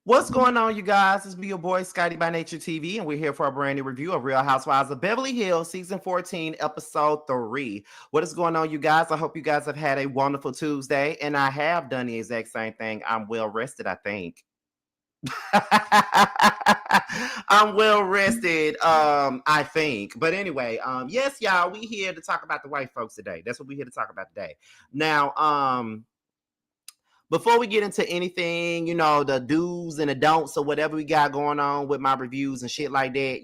What's going on, you guys? It's me, your boy, Scotty by Nature TV, and we're here for a brand new review of Real Housewives of Beverly Hills, Season 14, Episode 3. What is going on, you guys? I hope you guys have had a wonderful Tuesday, and I have done the exact same thing. I'm well rested, I think. I'm well rested, I think. But anyway, yes, y'all, we here to talk about the white folks today. That's what we're here to talk about today. Now, before we get into anything, the do's and the don'ts or whatever we got going on with my reviews and shit like that,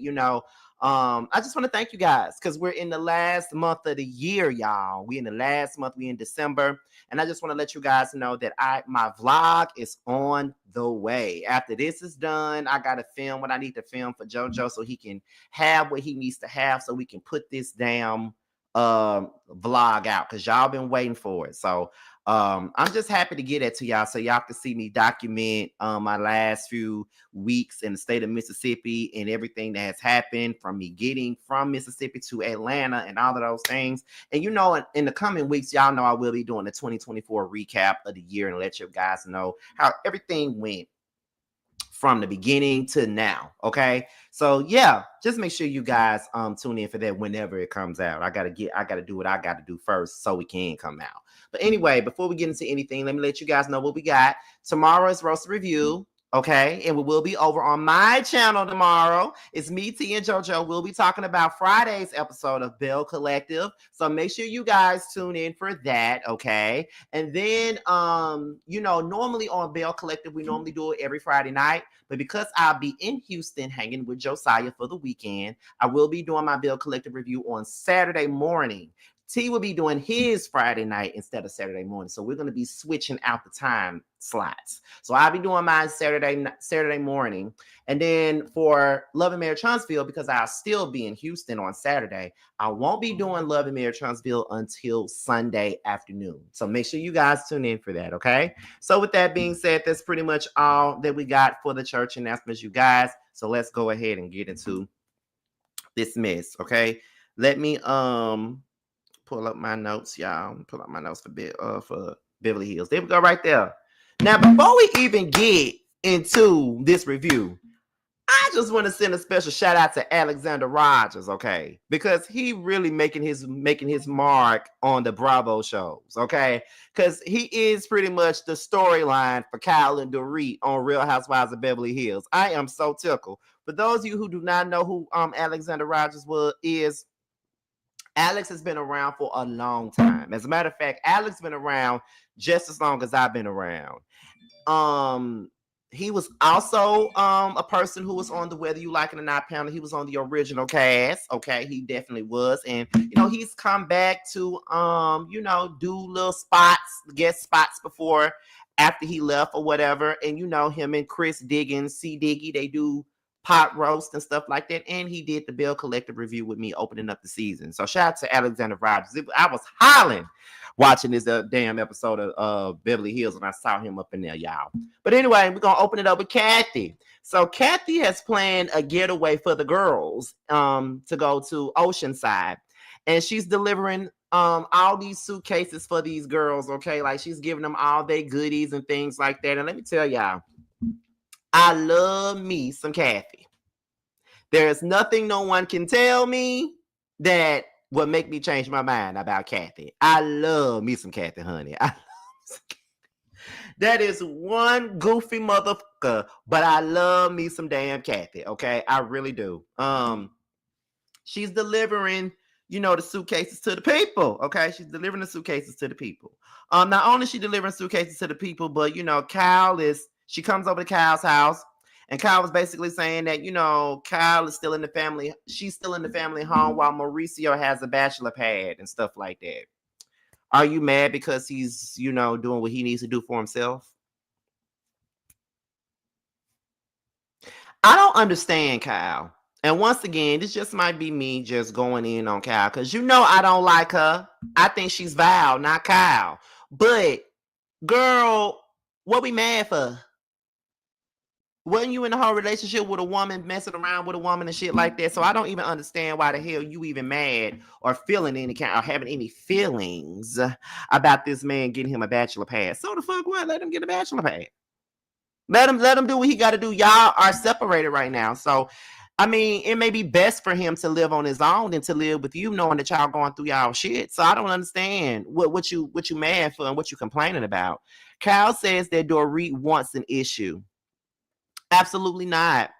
I just want to thank you guys because we're in the last month of the year, y'all. We in the last month, we in December. And I just want to let you guys know that my vlog is on the way. After this is done, I got to film what I need to film for JoJo so he can have what he needs to have so we can put this damn vlog out because y'all been waiting for it. So I'm just happy to get it to y'all so y'all can see me document my last few weeks in the state of Mississippi and everything that has happened from me getting from Mississippi to Atlanta and all of those things. And in the coming weeks, y'all know I will be doing the 2024 recap of the year and let you guys know how everything went from the beginning to now. Okay, so yeah, just make sure you guys tune in for that whenever it comes out. I gotta do what I gotta do first so it can come out. But anyway, before we get into anything, let me let you guys know what we got. Tomorrow is roast review. Okay, and we will be over on my channel tomorrow. It's me, T, and JoJo. We'll be talking about Friday's episode of Bell Collective. So make sure you guys tune in for that, okay? And then, normally on Bell Collective, we normally do it every Friday night. But because I'll be in Houston hanging with Josiah for the weekend, I will be doing my Bell Collective review on Saturday morning. T will be doing his Friday night instead of Saturday morning. So we're going to be switching out the time slots. So I'll be doing mine Saturday morning. And then for Love and Marriage Huntsville, because I'll still be in Houston on Saturday, I won't be doing Love and Marriage Huntsville until Sunday afternoon. So make sure you guys tune in for that, okay? So with that being said, that's pretty much all that we got for the church announcements, you guys. So let's go ahead and get into this mess, okay? Let me pull up my notes, y'all. Pull up my notes for Beverly Hills. There we go, right there. Now, before we even get into this review, I just want to send a special shout out to Alexander Rogers, okay? Because he really making his mark on the Bravo shows, okay? Because he is pretty much the storyline for Kyle and Dorit on Real Housewives of Beverly Hills. I am so tickled. For those of you who do not know who Alexander Rogers is, Alex has been around for a long time. As a matter of fact, Alex been around just as long as I've been around. He was also a person who was on the Whether You Like It or Not panel. He was on the original cast. Okay, he definitely was. And he's come back to do little guest spots before after he left or whatever. And him and Chris Diggins, C Diggy, they do pot roast and stuff like that. And he did the Bell Collective review with me opening up the season. So shout out to Alexander Rogers. I was hollering watching this damn episode of Beverly Hills and I saw him up in there, y'all. But anyway, we're going to open it up with Kathy. So Kathy has planned a getaway for the girls to go to Oceanside. And she's delivering all these suitcases for these girls, okay? Like she's giving them all their goodies and things like that. And let me tell y'all, I love me some Kathy. There's nothing no one can tell me that will make me change my mind about Kathy. I love me some Kathy, honey. That is one goofy motherfucker, but I love me some damn Kathy, okay? I really do. She's delivering, the suitcases to the people, okay? She's delivering the suitcases to the people. Not only is she delivering suitcases to the people, but, she comes over to Kyle's house, and Kyle was basically saying that, Kyle is still in the family. She's still in the family home while Mauricio has a bachelor pad and stuff like that. Are you mad because he's, doing what he needs to do for himself? I don't understand Kyle. And once again, this just might be me just going in on Kyle because I don't like her. I think she's vile, not Kyle. But, girl, what we mad for? Wasn't you in a whole relationship with a woman, messing around with a woman and shit like that? So I don't even understand why the hell you even mad or feeling any kind or having any feelings about this man getting him a bachelor pad. So the fuck what? Let him get a bachelor pad. Let him do what he got to do. Y'all are separated right now. So, I mean, it may be best for him to live on his own than to live with you, knowing that y'all going through y'all shit. So I don't understand what you mad for and what you complaining about. Kyle says that Dorit wants an issue. Absolutely not.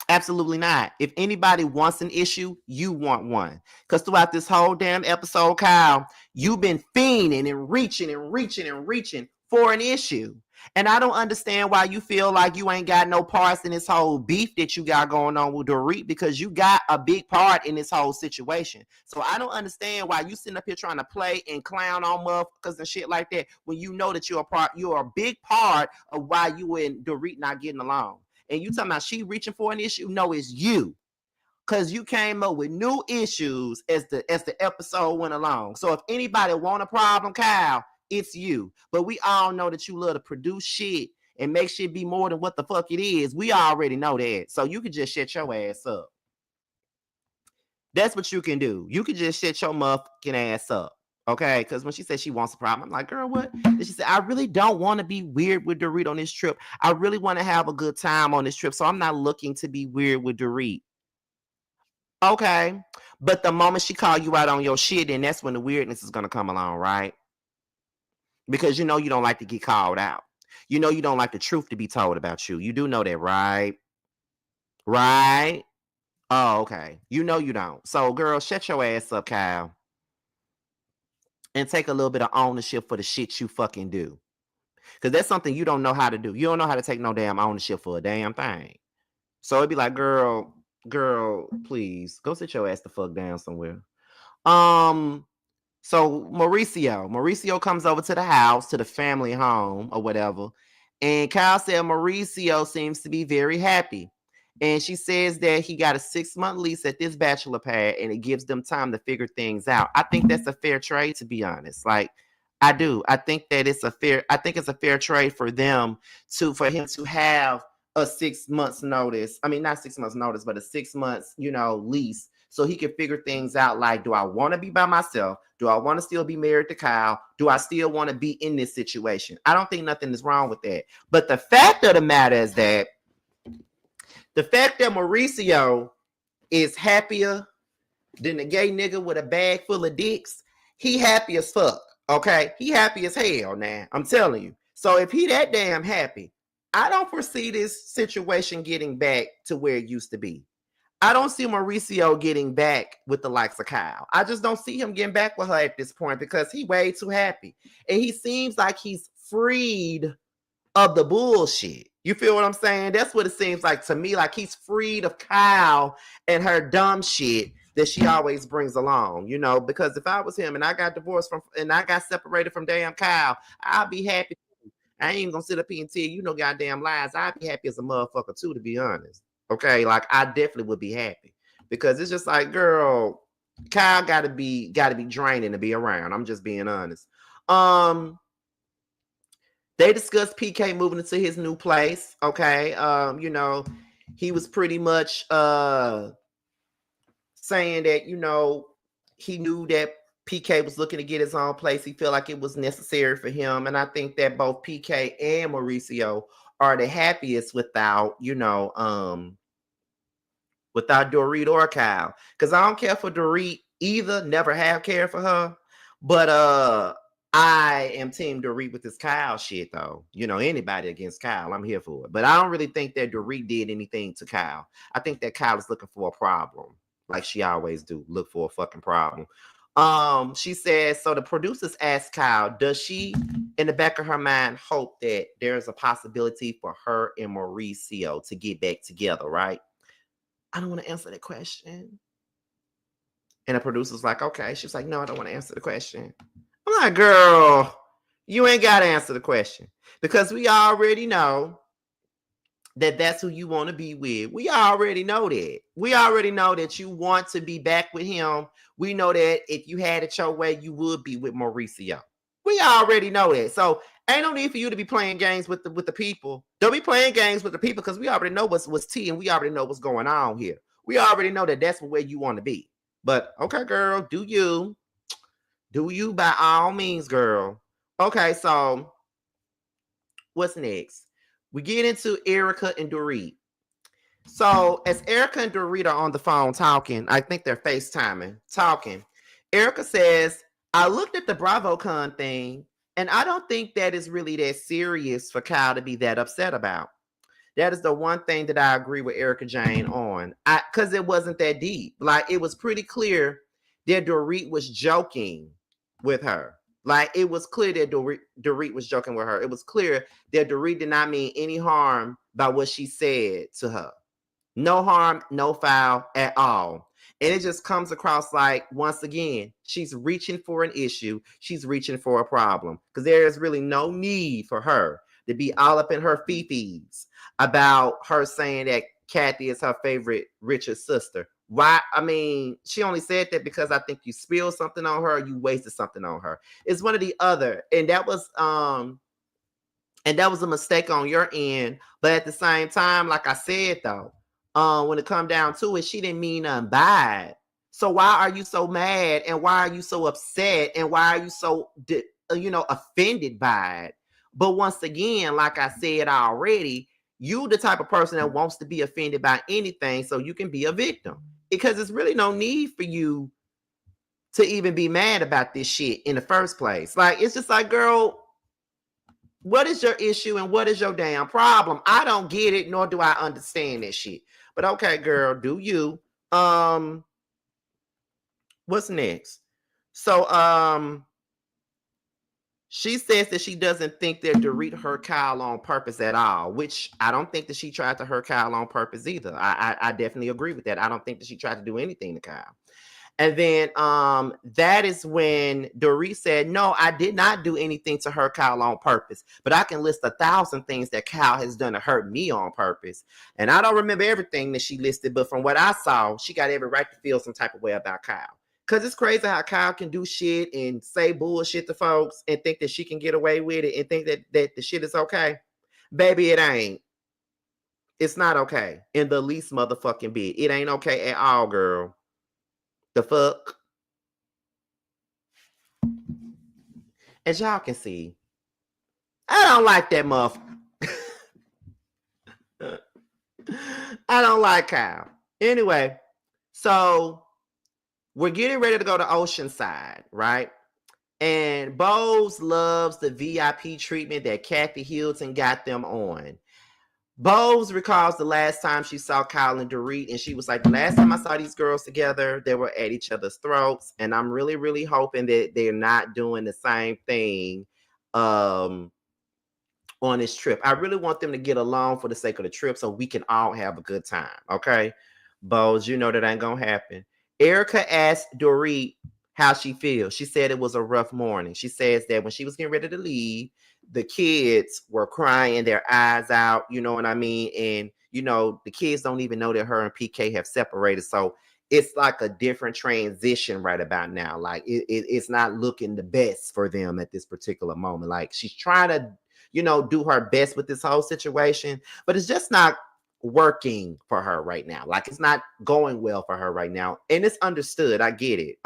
Absolutely not. If anybody wants an issue, you want one. Because throughout this whole damn episode, Kyle, you've been fiending and reaching and reaching and reaching for an issue. And I don't understand why you feel like you ain't got no parts in this whole beef that you got going on with Dorit, because you got a big part in this whole situation. So I don't understand why you sitting up here trying to play and clown on motherfuckers and shit like that when you know that you're a big part of why you and Dorit not getting along. And you talking about she reaching for an issue? No, it's you. Cause you came up with new issues as the episode went along. So if anybody want a problem, Kyle, it's you. But we all know that you love to produce shit and make shit be more than what the fuck it is. We already know that. So you can just shut your ass up. That's what you can do. You can just shut your motherfucking ass up. Okay, because when she said she wants a problem, I'm like, girl, what? And she said, I really don't want to be weird with Dorit on this trip. I really want to have a good time on this trip. So I'm not looking to be weird with Dorit. Okay. But the moment she call you out on your shit, then that's when the weirdness is gonna come along, right? Because you know you don't like to get called out. You know you don't like the truth to be told about you. You do know that, right? Right? Oh, okay. You know you don't. So, girl, shut your ass up, Kyle. And take a little bit of ownership for the shit you fucking do. Because that's something you don't know how to do. You don't know how to take no damn ownership for a damn thing. So it'd be like, girl, please go sit your ass the fuck down somewhere. So Mauricio comes over to the house, to the family home or whatever. And Kyle said Mauricio seems to be very happy. And she says that he got a 6-month lease at this bachelor pad and it gives them time to figure things out. I think that's a fair trade, to be honest. Like, I do. I think it's a fair trade for them for him to have a 6 months notice. I mean, not 6 months notice, but a 6 months, lease, so he can figure things out. Like, do I want to be by myself? Do I want to still be married to Kyle? Do I still want to be in this situation? I don't think nothing is wrong with that. But the fact of the matter is that Mauricio is happier than the gay nigga with a bag full of dicks. He happy as fuck. Okay? He happy as hell now. I'm telling you. So if he that damn happy, I don't foresee this situation getting back to where it used to be. I don't see Mauricio getting back with the likes of Kyle. I just don't see him getting back with her at this point because he way too happy. And he seems like he's freed of the bullshit. You feel what I'm saying? That's what it seems like to me. Like he's freed of Kyle and her dumb shit that she always brings along, because if I was him and I got divorced and I got separated from damn Kyle, I'd be happy. I ain't gonna sit up here and tell you no goddamn lies. I'd be happy as a motherfucker too, to be honest. Okay, like I definitely would be happy because it's just like, girl, Kyle gotta be draining to be around. I'm just being honest. They discussed PK moving into his new place. Okay, he was pretty much saying that he knew that PK was looking to get his own place. He felt like it was necessary for him, and I think that both PK and Mauricio are the happiest without Dorit or Kyle. Because I don't care for Dorit either. Never have cared for her. But I am team Dorit with this Kyle shit, though. Anybody against Kyle, I'm here for it. But I don't really think that Dorit did anything to Kyle. I think that Kyle is looking for a problem, like she always do. Look for a fucking problem. She says, so the producers asked Kyle, does she, in the back of her mind, hope that there's a possibility for her and Mauricio to get back together, right? I don't want to answer that question. And the producer's like, okay. She's like, no, I don't want to answer the question. I'm like, girl, you ain't got to answer the question because we already know that that's who you want to be with. We already know that. We already know that you want to be back with him. We know that if you had it your way, you would be with Mauricio. We already know that. So ain't no need for you to be playing games with the people. Don't be playing games with the people because we already know what's tea and we already know what's going on here. We already know that that's where you want to be. But okay, girl, do you by all means, girl. Okay, so what's next? We get into Erica and Dorit. So as Erica and Dorit are on the phone talking, I think they're FaceTiming, talking. Erica says, I looked at the BravoCon thing, and I don't think that is really that serious for Kyle to be that upset about. That is the one thing that I agree with Erica Jane on. Because it wasn't that deep. Like, it was pretty clear that Dorit was joking with her. Like, it was clear that Dorit was joking with her. It was clear that Dorit did not mean any harm by what she said to her. No harm, no foul at all. And it just comes across like, once again, she's reaching for an issue. She's reaching for a problem. Because there is really no need for her to be all up in her fifis about her saying that Kathy is her favorite Richard sister. Why? I mean, she only said that because I think you spilled something on her, or you wasted something on her. It's one or the other. And that was a mistake on your end. But at the same time, like I said though, when it come down to it, she didn't mean nothing bad. So why are you so mad, and why are you so upset, and why are you so offended by it? But once again, like I said already, you the type of person that wants to be offended by anything so you can be a victim, because there's really no need for you to even be mad about this shit in the first place. Like, it's just like, girl, what is your issue and what is your damn problem? I don't get it, nor do I understand this shit. But okay, girl, do you? What's next? So she says that she doesn't think that Dorit hurt Kyle on purpose at all, which I don't think that she tried to hurt Kyle on purpose either. I definitely agree with that. I don't think that she tried to do anything to Kyle. And then that is when Dorit said, no, I did not do anything to hurt Kyle on purpose, but I can list 1,000 things that Kyle has done to hurt me on purpose. And I don't remember everything that she listed, but from what I saw, she got every right to feel some type of way about Kyle. Because it's crazy how Kyle can do shit and say bullshit to folks and think that she can get away with it and think that the shit is okay. Baby, it ain't. It's not okay in the least motherfucking bit. It ain't okay at all, girl. The fuck? As y'all can see, I don't like that motherfucker. I don't like Kyle. Anyway, so we're getting ready to go to Oceanside, right? And Bose loves the VIP treatment that Kathy Hilton got them on. Bose recalls the last time she saw Kyle and Dorit, and she was like, the last time I saw these girls together, they were at each other's throats. And I'm really, really hoping that they're not doing the same thing on this trip. I really want them to get along for the sake of the trip so we can all have a good time. Okay, Bose, you know that ain't gonna happen. Erica asked Dorit how she feels. She said it was a rough morning. She says that when she was getting ready to leave, the kids were crying their eyes out, you know what I mean? And, you know, the kids don't even know that her and PK have separated. So it's like a different transition right about now. Like it's not looking the best for them at this particular moment. Like she's trying to, you know, do her best with this whole situation, but it's just not working for her right now. Like it's not going well for her right now. And it's understood. I get it.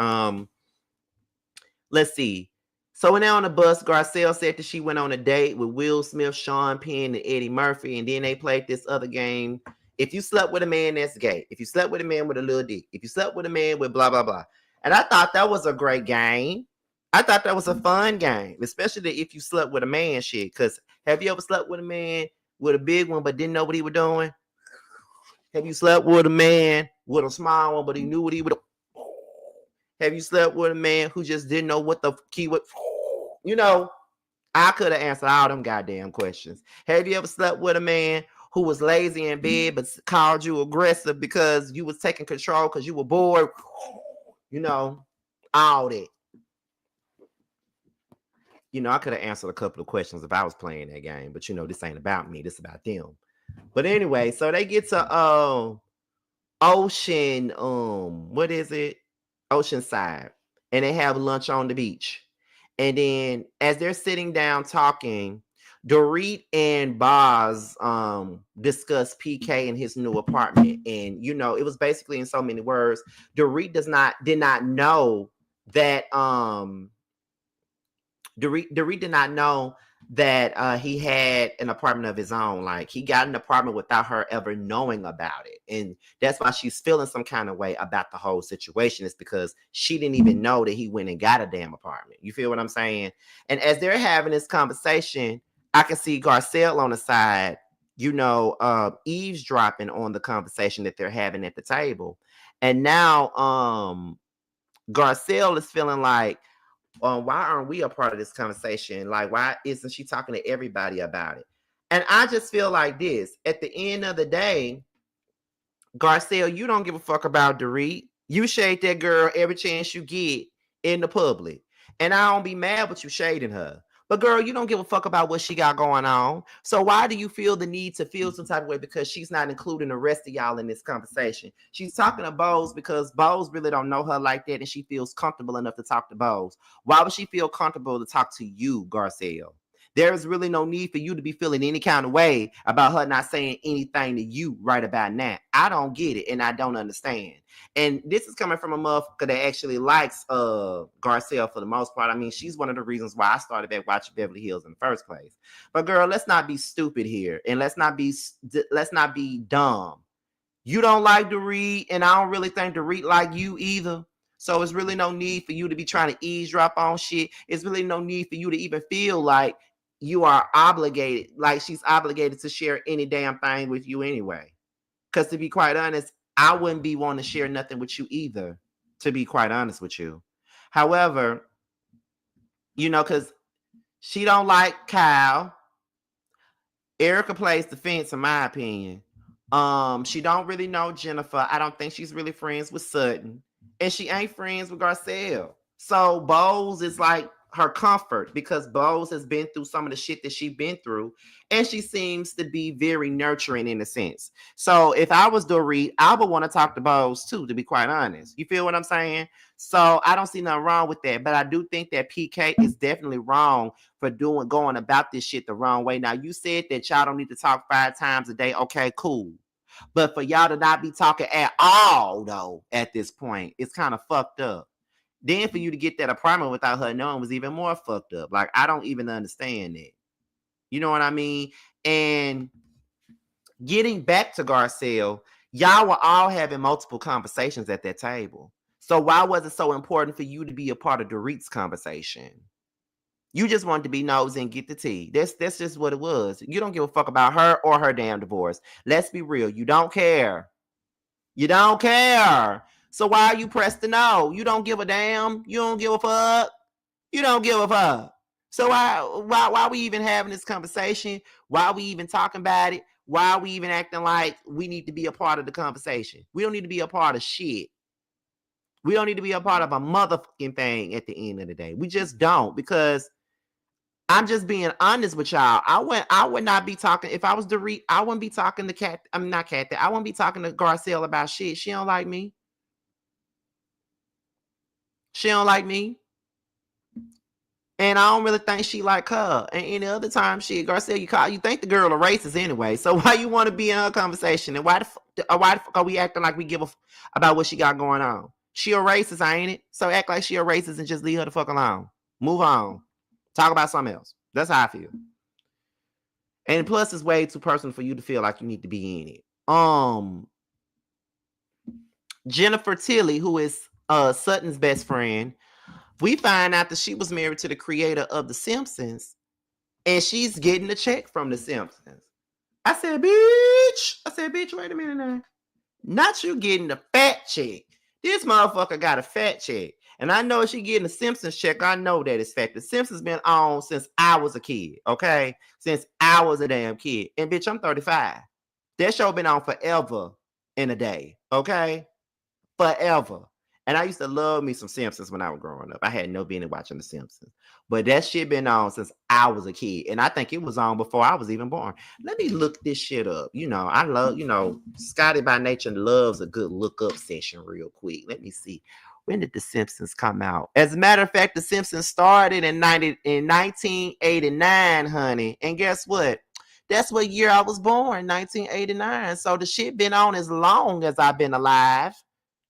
Let's see. So when they're on the bus, Garcel said that she went on a date with Will Smith, Sean Penn, and Eddie Murphy, and then they played this other game. If you slept with a man, that's gay. If you slept with a man with a little dick. If you slept with a man with blah, blah, blah. And I thought that was a great game. I thought that was a fun game, especially if you slept with a man shit. Because have you ever slept with a man with a big one but didn't know what he was doing? Have you slept with a man with a small one but he knew what he was doing? Have you slept with a man who just didn't know what the key was? You know, I could have answered all them goddamn questions. Have you ever slept with a man who was lazy in bed but called you aggressive because you was taking control because you were bored? You know, all that. You know, I could have answered a couple of questions if I was playing that game, but you know, this ain't about me. This is about them. But anyway, so they get to Ocean, what is it? Oceanside, and they have lunch on the beach. And then as they're sitting down talking, Dorit and Boz discuss PK and his new apartment. And you know, it was basically in so many words, Dorit did not know that Dorit did not know that he had an apartment of his own. Like, he got an apartment without her ever knowing about it. And that's why she's feeling some kind of way about the whole situation. It's because she didn't even know that he went and got a damn apartment. You feel what I'm saying? And as they're having this conversation, I can see Garcel on the side, eavesdropping on the conversation that they're having at the table. And now Garcel is feeling like, why aren't we a part of this conversation? Like, why isn't she talking to everybody about it? And I just feel like this. At the end of the day, Garcel, you don't give a fuck about Dorit. You shade that girl every chance you get in the public. And I don't be mad with you shading her. But girl, you don't give a fuck about what she got going on. So why do you feel the need to feel some type of way because she's not including the rest of y'all in this conversation? She's talking to Bose because Bose really don't know her like that and she feels comfortable enough to talk to Bose. Why would she feel comfortable to talk to you, Garcel? There is really no need for you to be feeling any kind of way about her not saying anything to you right about now. I don't get it and I don't understand. And this is coming from a motherfucker that actually likes Garcel for the most part. I mean, she's one of the reasons why I started back watching Beverly Hills in the first place. But girl, let's not be stupid here and let's not be dumb. You don't like Dorit, and I don't really think Dorit like you either. So it's really no need for you to be trying to eavesdrop on shit. It's really no need for you to even feel like you are obligated, like she's obligated to share any damn thing with you anyway. Because to be quite honest, I wouldn't be wanting to share nothing with you either, to be quite honest with you. However, because she don't like Kyle. Erica plays the fence, in my opinion. She don't really know Jennifer. I don't think she's really friends with Sutton. And she ain't friends with Garcel. So Bose is like her comfort because Bose has been through some of the shit that she's been through. And she seems to be very nurturing in a sense. So if I was Dorit, I would want to talk to Bose too, to be quite honest. You feel what I'm saying? So I don't see nothing wrong with that. But I do think that PK is definitely wrong for going about this shit the wrong way. Now, you said that y'all don't need to talk 5 times a day. Okay, cool. But for y'all to not be talking at all, though, at this point, it's kind of fucked up. Then for you to get that apartment without her knowing was even more fucked up. Like, I don't even understand that. You know what I mean? And getting back to Garcel, y'all were all having multiple conversations at that table. So why was it so important for you to be a part of Dorit's conversation? You just wanted to be nosy and get the tea. That's just what it was. You don't give a fuck about her or her damn divorce. Let's be real. You don't care. You don't care. So why are you pressed to know? You don't give a damn. You don't give a fuck. You don't give a fuck. So why we even having this conversation? Why are we even talking about it? Why are we even acting like we need to be a part of the conversation? We don't need to be a part of shit. We don't need to be a part of a motherfucking thing at the end of the day. We just don't, because I'm just being honest with y'all. I would not be talking, if I was Dorit, I wouldn't be talking to Kat. I'm not Kat. I wouldn't be talking to Garcel about shit. She don't like me. She don't like me. And I don't really think she like her. And any other time, shit, Garcel, you think the girl a racist anyway. So why you want to be in her conversation? And why the fuck are we acting like we give a about what she got going on? She a racist, ain't it? So act like she a racist and just leave her the fuck alone. Move on. Talk about something else. That's how I feel. And plus, it's way too personal for you to feel like you need to be in it. Jennifer Tilly, who is Sutton's best friend, we find out that she was married to the creator of The Simpsons, and she's getting a check from The Simpsons. I said, bitch, wait a minute now. Not you getting the fat check. This motherfucker got a fat check. And I know if she getting a Simpsons check, I know that it's fact. The Simpsons been on since I was a kid, okay? Since I was a damn kid. And bitch, I'm 35. That show been on forever in a day, okay? Forever. And I used to love me some Simpsons when I was growing up. I had no business watching The Simpsons. But that shit been on since I was a kid. And I think it was on before I was even born. Let me look this shit up. I love, Scotty by nature loves a good look up session real quick. Let me see. When did The Simpsons come out? As a matter of fact, The Simpsons started in 1989, honey. And guess what? That's what year I was born, 1989. So the shit been on as long as I've been alive.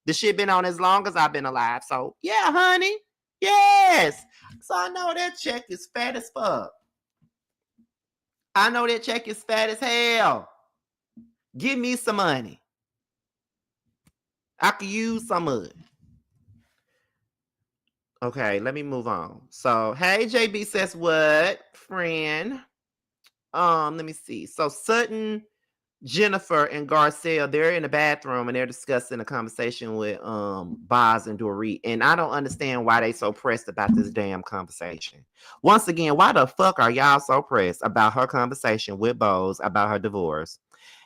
The shit been on as long as I've been alive. So, yeah, honey. Yes. So I know that check is fat as fuck. I know that check is fat as hell. Give me some money. I could use some of it. Okay, let me move on. So, hey, JB says what, friend? Let me see. So Sutton, Jennifer, and Garcel, they're in the bathroom and they're discussing a conversation with Boz and Dorit. And I don't understand why they so pressed about this damn conversation. Once again, why the fuck are y'all so pressed about her conversation with Boz about her divorce?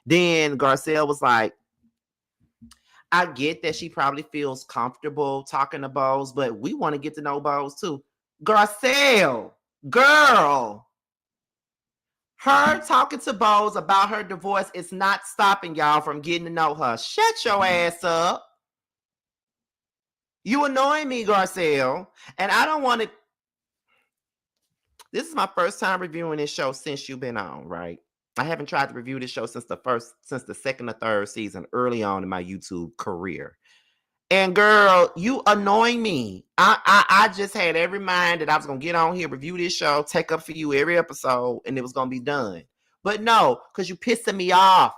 Then Garcel was like, I get that she probably feels comfortable talking to Boz, but we want to get to know Boz too. Garcel, girl, her talking to Boz about her divorce is not stopping y'all from getting to know her. Shut your ass up. You annoying me, Garcel. And I don't want to. This is my first time reviewing this show since you've been on, right? I haven't tried to review this show since the second or third season, early on in my YouTube career. And girl, you annoying me. I just had every mind that I was gonna get on here, review this show, take up for you every episode, and it was gonna be done. But no, because you pissing me off.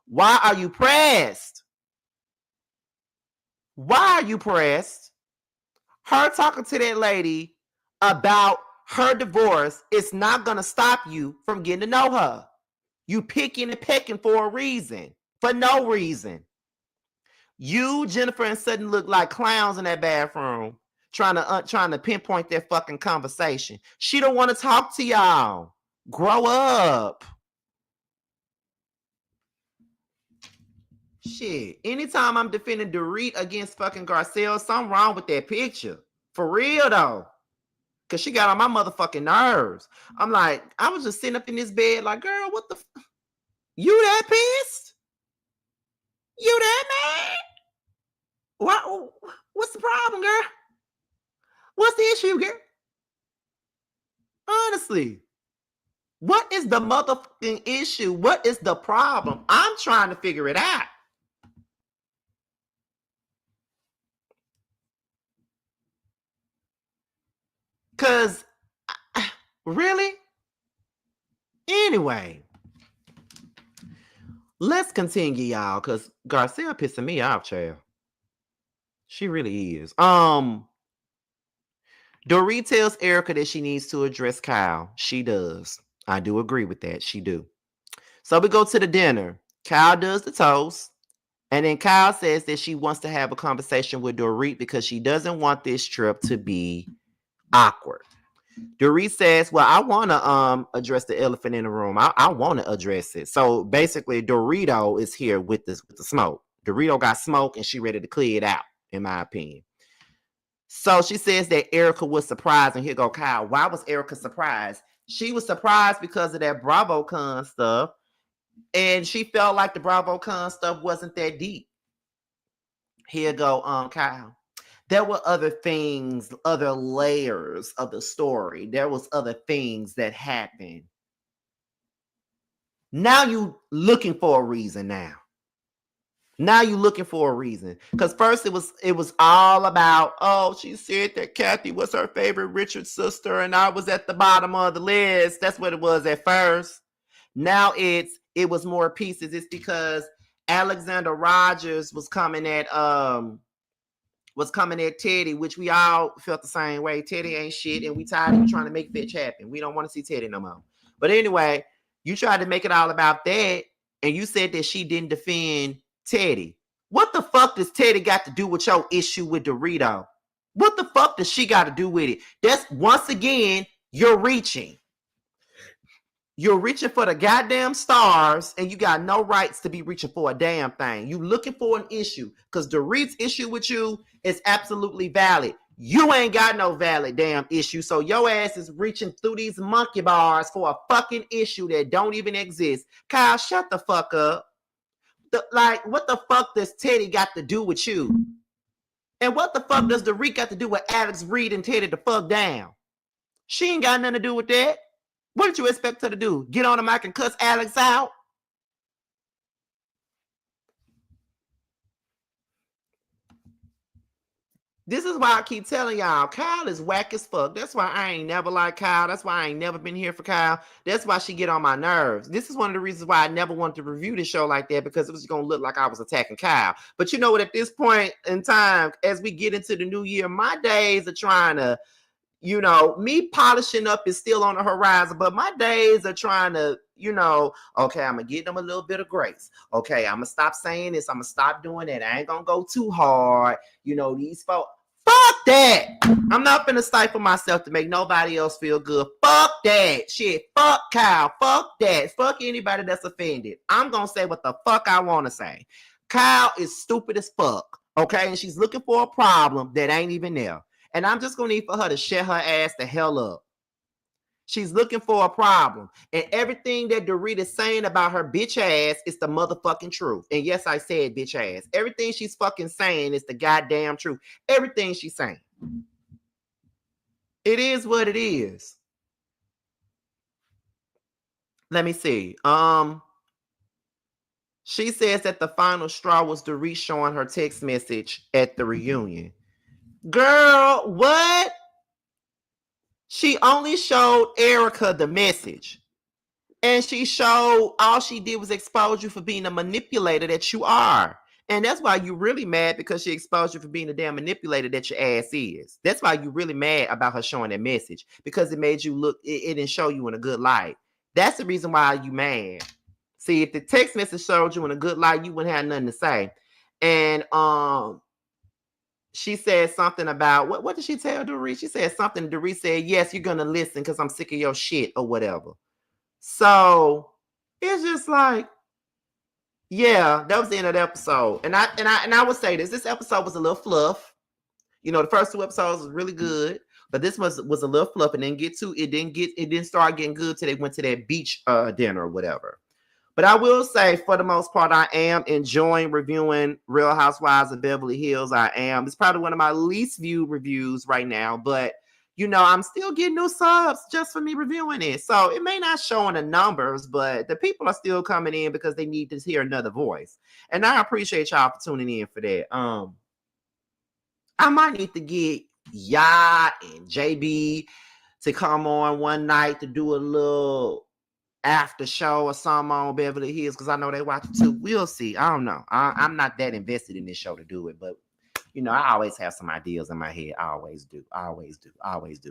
Why are you pressed? Why are you pressed? Her talking to that lady about her divorce is not gonna stop you from getting to know her. You picking and pecking for a reason, for no reason. You, Jennifer, and Sutton look like clowns in that bathroom, trying to pinpoint their fucking conversation. She don't want to talk to y'all. Grow up. Shit. Anytime I'm defending Dorit against fucking Garcel, something wrong with that picture. For real though. Cause she got on my motherfucking nerves. I'm like, I was just sitting up in this bed like, girl, what the you that pissed? You that mad? What's the problem, girl? What's the issue, girl? Honestly, what is the motherfucking issue? What is the problem? I'm trying to figure it out. Cause really? Anyway, let's continue, y'all. Cause Garcel pissing me off, child. She really is. Dorit tells Erica that she needs to address Kyle. She does. I do agree with that. She do. So we go to the dinner. Kyle does the toast. And then Kyle says that she wants to have a conversation with Dorit because she doesn't want this trip to be awkward. Dorit says, well, I want to address the elephant in the room. I want to address it. So basically, Dorito is here with the smoke. Dorito got smoke and she ready to clear it out, in my opinion. So she says that Erica was surprised. And here go Kyle. Why was Erica surprised? She was surprised because of that BravoCon stuff. And she felt like the BravoCon stuff wasn't that deep. Here go Kyle. There were other things, other layers of the story. There was other things that happened. Now you looking for a reason now. Now you looking for a reason. Because first it was all about, oh, she said that Kathy was her favorite Richard sister and I was at the bottom of the list. That's what it was at first. Now it was more pieces. It's because Alexander Rogers was coming at Teddy, which we all felt the same way. Teddy ain't shit, and we tired of trying to make bitch happen. We don't want to see Teddy no more. But anyway, you tried to make it all about that, and you said that she didn't defend Teddy. What the fuck does Teddy got to do with your issue with Dorito? What the fuck does she got to do with it? That's, once again, you're reaching. You're reaching for the goddamn stars, and you got no rights to be reaching for a damn thing. You looking for an issue, because Dorit's issue with you is absolutely valid. You ain't got no valid damn issue, so your ass is reaching through these monkey bars for a fucking issue that don't even exist. Kyle, shut the fuck up. What the fuck does Teddy got to do with you? And what the fuck does Dorit got to do with Alex Reed and Teddy the fuck down? She ain't got nothing to do with that. What did you expect her to do? Get on the mic and cuss Alex out? This is why I keep telling y'all, Kyle is whack as fuck. That's why I ain't never liked Kyle. That's why I ain't never been here for Kyle. That's why she get on my nerves. This is one of the reasons why I never wanted to review the show like that, because it was going to look like I was attacking Kyle. But you know what? At this point in time, as we get into the new year, my days are trying to, you know, me polishing up is still on the horizon, but my days are trying to, you know, okay, I'm going to give them a little bit of grace. Okay, I'm going to stop saying this. I'm going to stop doing that. I ain't going to go too hard. You know, these folks, fuck that. I'm not going to stifle myself to make nobody else feel good. Fuck that shit. Fuck Kyle. Fuck that. Fuck anybody that's offended. I'm going to say what the fuck I want to say. Kyle is stupid as fuck. Okay, and she's looking for a problem that ain't even there. And I'm just going to need for her to shut her ass the hell up. She's looking for a problem. And everything that Dorit is saying about her bitch ass is the motherfucking truth. And yes, I said bitch ass. Everything she's fucking saying is the goddamn truth. Everything she's saying. It is what it is. Let me see. She says that the final straw was Dorit showing her text message at the reunion. Girl, what? She only showed Erica the message. And she showed, all she did was expose you for being a manipulator that you are. And that's why you're really mad, because she exposed you for being a damn manipulator that your ass is. That's why you're really mad about her showing that message, because it made you look, it didn't show you in a good light. That's the reason why you mad. See, if the text message showed you in a good light, you wouldn't have nothing to say. And, she said something about, what did she tell Dorit? She said something. Dorit said, yes, you're going to listen because I'm sick of your shit or whatever. So it's just like, yeah, that was the end of the episode. And I would say this episode was a little fluff. You know, the first two episodes was really good, but this was a little fluff, and it didn't start getting good till they went to that beach dinner or whatever. But I will say, for the most part, I am enjoying reviewing Real Housewives of Beverly Hills. I am. It's probably one of my least viewed reviews right now. But, you know, I'm still getting new subs just for me reviewing it. So it may not show in the numbers, but the people are still coming in because they need to hear another voice. And I appreciate y'all for tuning in for that. I might need to get Ya and JB to come on one night to do a little after show or something on Beverly Hills, because I know they watch it too. We'll see. I don't know. I'm not that invested in this show to do it, but you know, I always have some ideas in my head. I always do.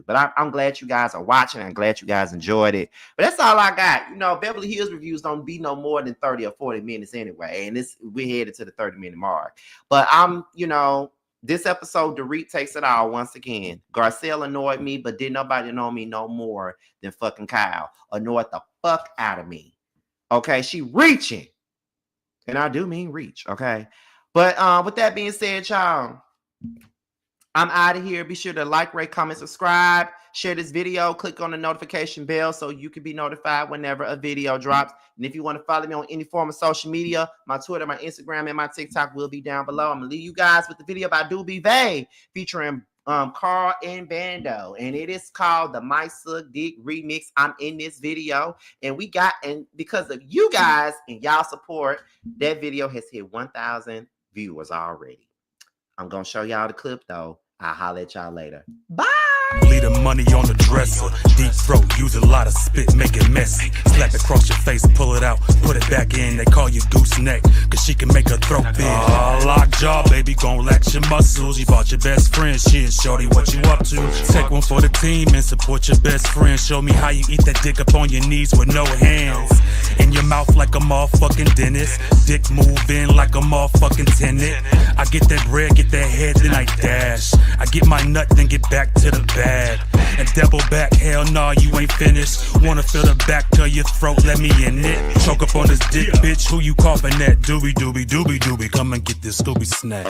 But I'm glad you guys are watching. I'm glad you guys enjoyed it. But that's all I got. You know, Beverly Hills reviews don't be no more than 30 or 40 minutes anyway, and we're headed to the 30-minute mark. But you know, this episode, Dorit takes it all once again. Garcel annoyed me, but didn't nobody annoy me no more than fucking Kyle. Annoyed the fuck out of me. Okay, she reaching. And I do mean reach, okay? But with that being said, y'all, I'm out of here. Be sure to like, rate, comment, subscribe. Share this video. Click on the notification bell so you can be notified whenever a video drops. And if you want to follow me on any form of social media, my Twitter, my Instagram, and my TikTok will be down below. I'm going to leave you guys with the video by Doobie Vay featuring Carl and Bando. And it is called the My Suck Dick Remix. I'm in this video. And because of you guys and y'all support, that video has hit 1,000 viewers already. I'm going to show y'all the clip, though. I'll holler at y'all later. Bye! Leave the money on the dresser. Deep throat, use a lot of spit, make it messy. Slap it across your face, pull it out, put it back in. They call you gooseneck, cause she can make her throat big. Lockjaw, baby, gon' lax your muscles. You bought your best friend, shit, shorty, what you up to? Take one for the team and support your best friend. Show me how you eat that dick up on your knees with no hands. In your mouth like a motherfucking dentist. Dick move in like a motherfucking tenant. I get that bread, get that head, then I dash. I get my nut, then get back to the bag. And double back, hell nah, you ain't finished. Wanna feel the back to your throat, let me in it. Choke up on this dick, bitch, who you coughing at? Doobie, doobie, doobie, doobie. Come and get this Scooby snack.